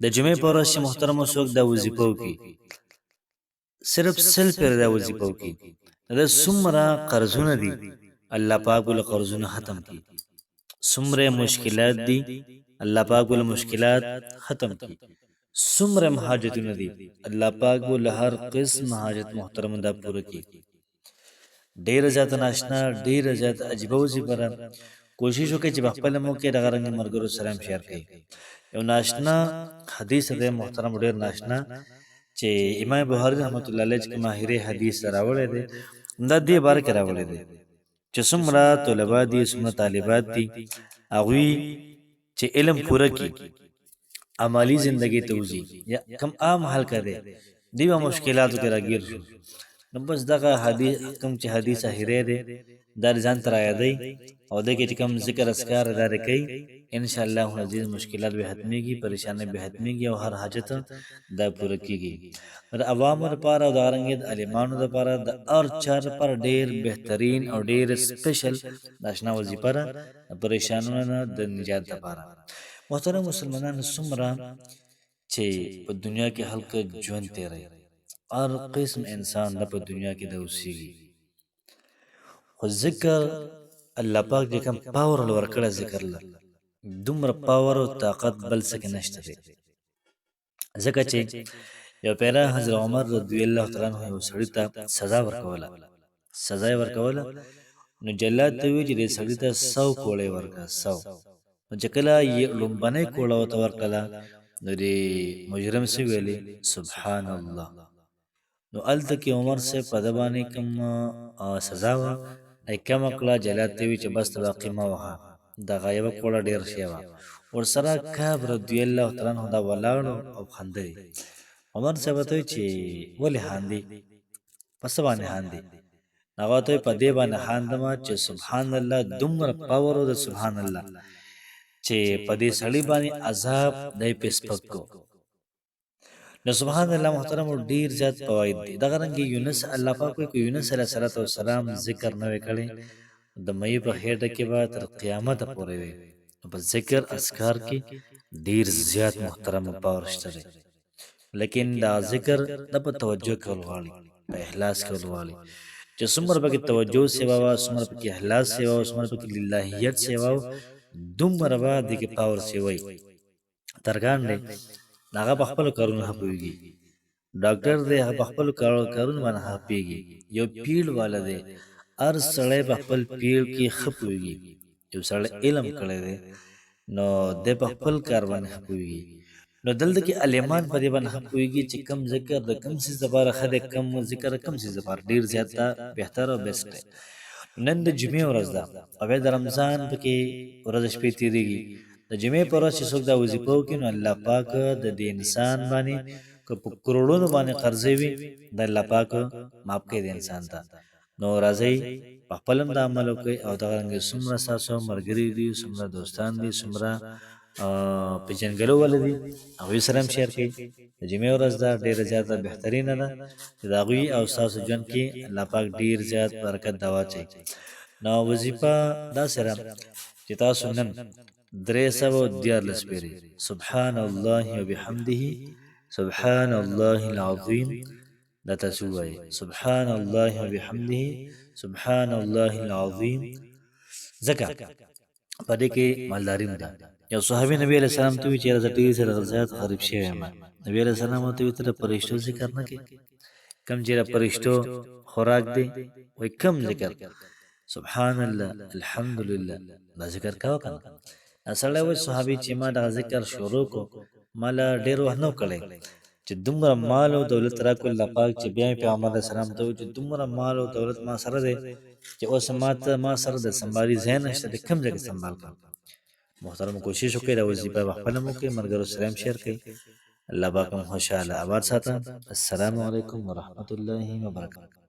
د جمعې په ورځ چې محترمو څوک دا وظیفه وکړي صرف سل پیر دا وظیفه وکړي د څومره قرضونه دي الله پاک ول قرضونه ختم کړي څومره مشکلات دي الله پاک ول مشکلات ختم کړي څومره حاجتونه دي الله پاک ول هر قسم حاجت محترم دا پوره کړي ډیر زیات ناشنا ډیر زیات عجیب وظیفه کوشش وکړئ چې خپل مو کې دغه رنګ مرګرو سلام شیر کړئ یو ناشنا حدیث د محترم ډیر ناشنا چې امام بخاری رحمت الله علیه کې ماهر حدیث راوړی دی دا دې بار کې راوړی دی چې څومره طلبه دي څومره طالبات دي هغه چې علم پوره کړي عملی زندگی ته وځي یا کم عام حل کړي دیو مشکلاتو کې راګیر شو نو بس دغه حدیث کم چې حدیث اخیره دی در ځان تر یادای او دغه چې کم ذکر اسکار اداره کوي ان شاء الله عزیز مشکلات به ختميږي پریشانی به ختميږي او هر حاجت دا پوره کیږي پر عوام لپاره او دارنګ عالمانو لپاره د اور چار پر ډیر بهترین او ډیر سپیشل ناشنا وظیفه پریشانونو نه د نجات لپاره محترم مسلمانانو سمرا چې په دنیا کې خلک ژوند تیري هر قسم انسان د په دنیا کې د اوسېږي خو ذکر الله پاک دې کوم پاور ورکړه ذکر له دومره پاور او طاقت بل څه کې نشته دی ځکه چې یو پیرا حضرت عمر رضی الله تعالی عنہ یو سړی ته سزا ورکوله نو جلاد ته وی چې دې سړی ته 100 کوړې ورکا 100 نو چې کله یې لومبنه کوړه او ورکلا نو دې مجرم سی ویلي سبحان الله نو الته کې عمر سے پدبانی کم سزا وا کم کړه جلاد ته وی چې بس باقی ما وها د غایب کوړه ډیر شی وا ور سره کعب رضی الله تعالی عنہ دا ولاړو او خندري عمر سے وته چې ولې هاندي پس باندې هاندي هغه ته په دې باندې هاندما چې سبحان الله دومره پاور او سبحان الله چې په دې سړی باندې عذاب دای پسپکو نو سبحان الله محترم ډیر زیات فواید دي دغه رنګ یونس الله پاک کو یونس علیه السلام ذکر نه وکړي د مې په هډه کې به تر قیامت پورې وي په ذکر اذکار کې ډیر زیات محترم پاور شته لیکن دا ذکر د په توجه کول غواړي په اخلاص کول غواړي چې څومره به توجه سیوا وا څومره به اخلاص سیوا وا څومره به للهیت سیوا دومره به د کې پاور سیوي ترګان دی هغه خپل کارونه هپويږي ډاکټر دی هغه خپل کارونه باندې هپيږي یو پیل والده ار سړی خپل پیل کې خپويږي یو سړی علم کړی دی نو د خپل کار باندې هپويږي نو دلته کې علمان په دې باندې هپويږي چې کم ذکر د کم څه زبر خده کم ذکر کم څه زبر ډیر زیاته بهتر او بیسټ نن د جمعې ورځ ده او د رمضان کې ورځ شپې تیریږي د جمعې پر ورځ چې څوک دا وظیفه وکړي نو الله پاک د دې انسان باندې په کروڑونو باندې قرضې وي د الله پاک معاف کوي د انسان ته نو راځي په خپلم د عمل کوي او دا رنګ سمره ساسو مرګري دي سمره دوستان دي سمره په جنګلو ولدي او سلام شیر کوي د جمعې ورځ دا ډیره زیاته بهترینه ده دا غوي او تاسو جن کې الله پاک ډیر زیات برکت دا واچي نو وظیفه دا سره چې تاسو نن درسو دیار لسپری سبحان الله وبحمده سبحان الله العظیم دا تسوي سبحان الله وبحمده سبحان الله العظیم زکا پدې کې مالداریم ده یو صحابي نبی علیہ السلام ته چې راځي سره غزات غریب شي ما نبی علیہ السلام ته تر پرېشتو ذکر نه کوي کم چې پرېشتو خوراک دی وای کم ذکر سبحان الله الحمدلله دا ذکر کاوه کنه اصل وای صحابي چې ما دا ذکر شروع کو مال ډیر وحنو کړي چې دومره مال او دولت را کول الله پاک چې بیا پیغمبر اسلام ته چې دومره مال او دولت ما سره دی چې اوس ما سره د سنبالي ذهن نشته د کم ځای سنبال کړم محترم کوشش وکړئ د وظیفه خپل مو کې مرګرو سلام شیر کړئ الله پاک مو خوشاله آباد ساته السلام علیکم ورحمت الله وبرکاته